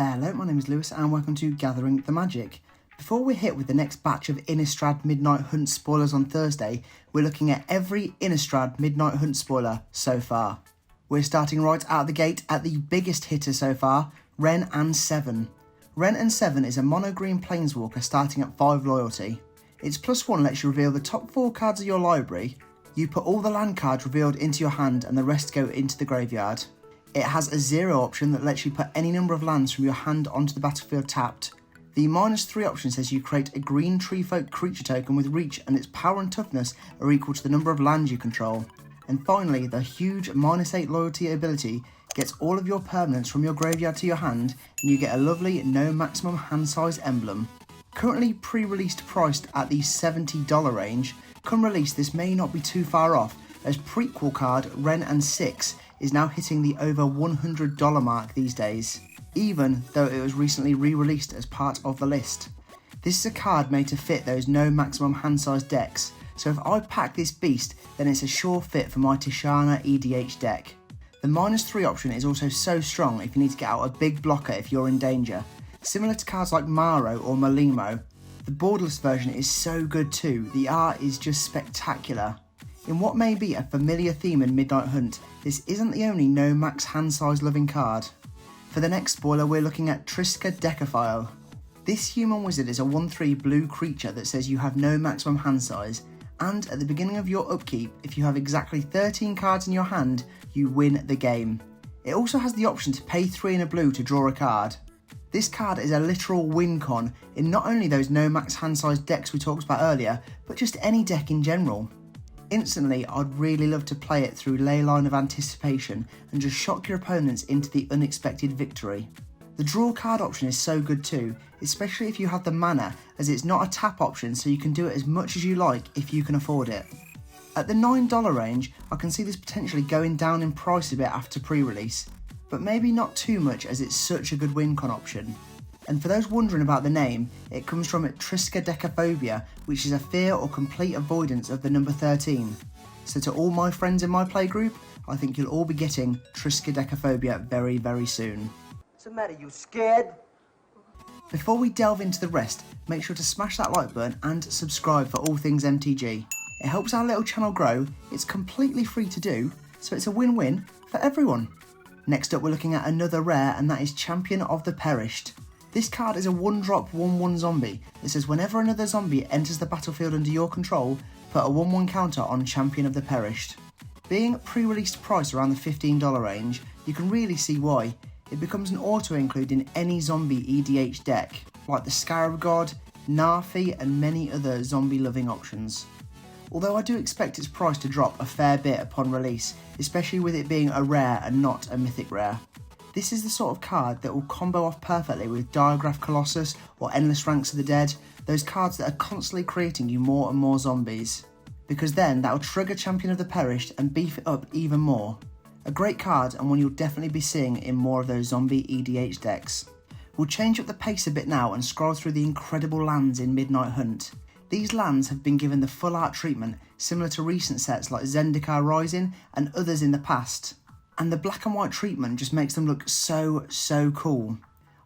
Hello, my name is Lewis and welcome to Gathering the Magic. Before we hit with the next batch of Innistrad Midnight Hunt spoilers on Thursday, we're looking at every Innistrad Midnight Hunt spoiler so far. We're starting right out of the gate at the biggest hitter so far, Ren and Seven. Ren and Seven is a mono green planeswalker starting at 5 loyalty. Its +1 lets you reveal the top 4 cards of your library. You put all the land cards revealed into your hand and the rest go into the graveyard. It has a 0 option that lets you put any number of lands from your hand onto the battlefield tapped. The -3 option says you create a green treefolk creature token with reach and its power and toughness are equal to the number of lands you control. And finally, the huge -8 loyalty ability gets all of your permanents from your graveyard to your hand and you get a lovely no maximum hand size emblem. Currently pre-released priced at the $70 range, come release this may not be too far off as prequel card Ren and 6 is now hitting the over $100 mark these days, even though it was recently re-released as part of the list. This is a card made to fit those no maximum hand size decks, so if I pack this beast then it's a sure fit for my Tishana EDH deck. The -3 option is also so strong if you need to get out a big blocker if you're in danger. Similar to cards like Maro or Malimo, the borderless version is so good too, the art is just spectacular. In what may be a familiar theme in Midnight Hunt, this isn't the only no max hand size loving card. For the next spoiler we're looking at Triskadekaphobia. This human wizard is a 1/3 blue creature that says you have no maximum hand size, and at the beginning of your upkeep, if you have exactly 13 cards in your hand, you win the game. It also has the option to pay 3 in a blue to draw a card. This card is a literal win con in not only those no max hand size decks we talked about earlier, but just any deck in general. Instantly, I'd really love to play it through Leyline of Anticipation and just shock your opponents into the unexpected victory. The draw card option is so good too, especially if you have the mana, as it's not a tap option so you can do it as much as you like if you can afford it. At the $9 range, I can see this potentially going down in price a bit after pre-release, but maybe not too much as it's such a good win con option. And for those wondering about the name, it comes from Triskadekaphobia, which is a fear or complete avoidance of the number 13. So to all my friends in my playgroup, I think you'll all be getting Triskadekaphobia very, very soon. What's the matter, you scared? Before we delve into the rest, make sure to smash that like button and subscribe for all things MTG. It helps our little channel grow, it's completely free to do, so it's a win-win for everyone. Next up we're looking at another rare, and that is Champion of the Perished. This card is a 1-drop 1/1 zombie that says whenever another zombie enters the battlefield under your control, put a 1/1 counter on Champion of the Perished. Being pre-released price around the $15 range, you can really see why. It becomes an auto-include in any zombie EDH deck, like the Scarab God, Narfi and many other zombie-loving options. Although I do expect its price to drop a fair bit upon release, especially with it being a rare and not a mythic rare. This is the sort of card that will combo off perfectly with Diagraph Colossus or Endless Ranks of the Dead, those cards that are constantly creating you more and more zombies. Because then that will trigger Champion of the Perished and beef it up even more. A great card and one you'll definitely be seeing in more of those zombie EDH decks. We'll change up the pace a bit now and scroll through the incredible lands in Midnight Hunt. These lands have been given the full art treatment similar to recent sets like Zendikar Rising and others in the past. And the black and white treatment just makes them look so cool.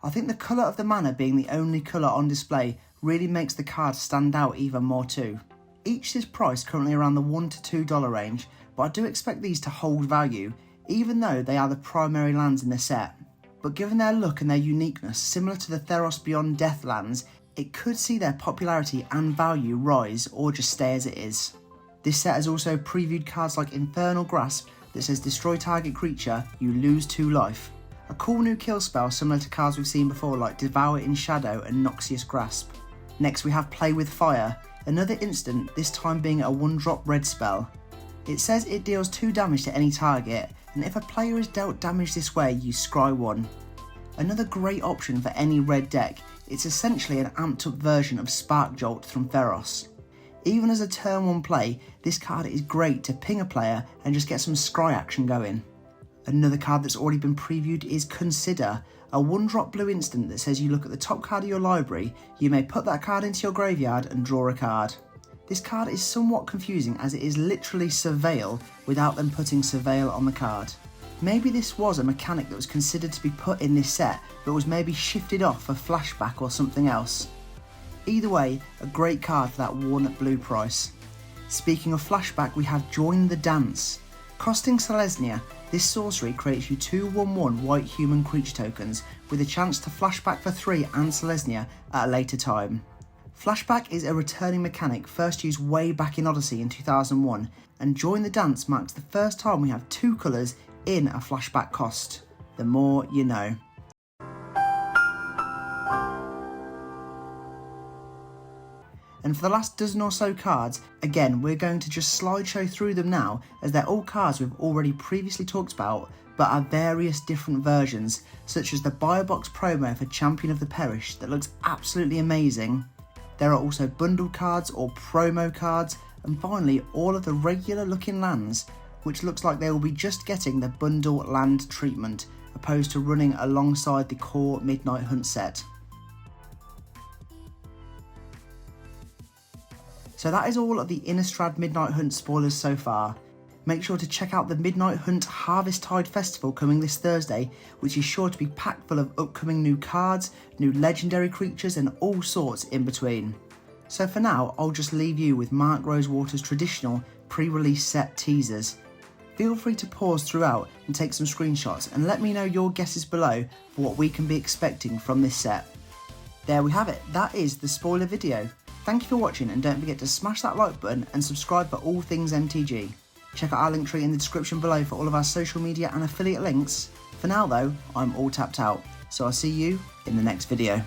I think the colour of the mana being the only colour on display really makes the card stand out even more too. Each is priced currently around the $1 to $2 range, but I do expect these to hold value, even though they are the primary lands in the set. But given their look and their uniqueness, similar to the Theros Beyond Death lands, it could see their popularity and value rise or just stay as it is. This set has also previewed cards like Infernal Grasp that says destroy target creature, you lose 2 life. A cool new kill spell similar to cards we've seen before like Devour in Shadow and Noxious Grasp. Next we have Play with Fire, another instant, this time being a 1-drop red spell. It says it deals 2 damage to any target, and if a player is dealt damage this way, you scry 1. Another great option for any red deck, it's essentially an amped up version of Spark Jolt from Theros. Even as a turn 1 play, this card is great to ping a player and just get some scry action going. Another card that's already been previewed is Consider, a 1-drop blue instant that says you look at the top card of your library, you may put that card into your graveyard and draw a card. This card is somewhat confusing as it is literally Surveil without them putting Surveil on the card. Maybe this was a mechanic that was considered to be put in this set, but was maybe shifted off for flashback or something else. Either way, a great card for that worn blue price. Speaking of flashback, we have Join the Dance. Costing Selesnya, this sorcery creates you 2/1/1 white human creature tokens with a chance to flashback for 3 and Selesnya at a later time. Flashback is a returning mechanic first used way back in Odyssey in 2001, and Join the Dance marks the first time we have 2 colours in a flashback cost. The more you know. And for the last dozen or so cards, again we're going to just slideshow through them now, as they're all cards we've already previously talked about, but are various different versions, such as the Buy Box promo for Champion of the Perish that looks absolutely amazing. There are also bundle cards or promo cards, and finally all of the regular looking lands, which looks like they will be just getting the bundle land treatment, opposed to running alongside the core Midnight Hunt set. So that is all of the Innistrad Midnight Hunt spoilers so far. Make sure to check out the Midnight Hunt Harvesttide Festival coming this Thursday, which is sure to be packed full of upcoming new cards, new legendary creatures and all sorts in between. So for now, I'll just leave you with Mark Rosewater's traditional pre-release set teasers. Feel free to pause throughout and take some screenshots and let me know your guesses below for what we can be expecting from this set. There we have it, that is the spoiler video. Thank you for watching, and don't forget to smash that like button and subscribe for all things MTG. Check out our link tree in the description below for all of our social media and affiliate links. For now though, I'm all tapped out, so I'll see you in the next video.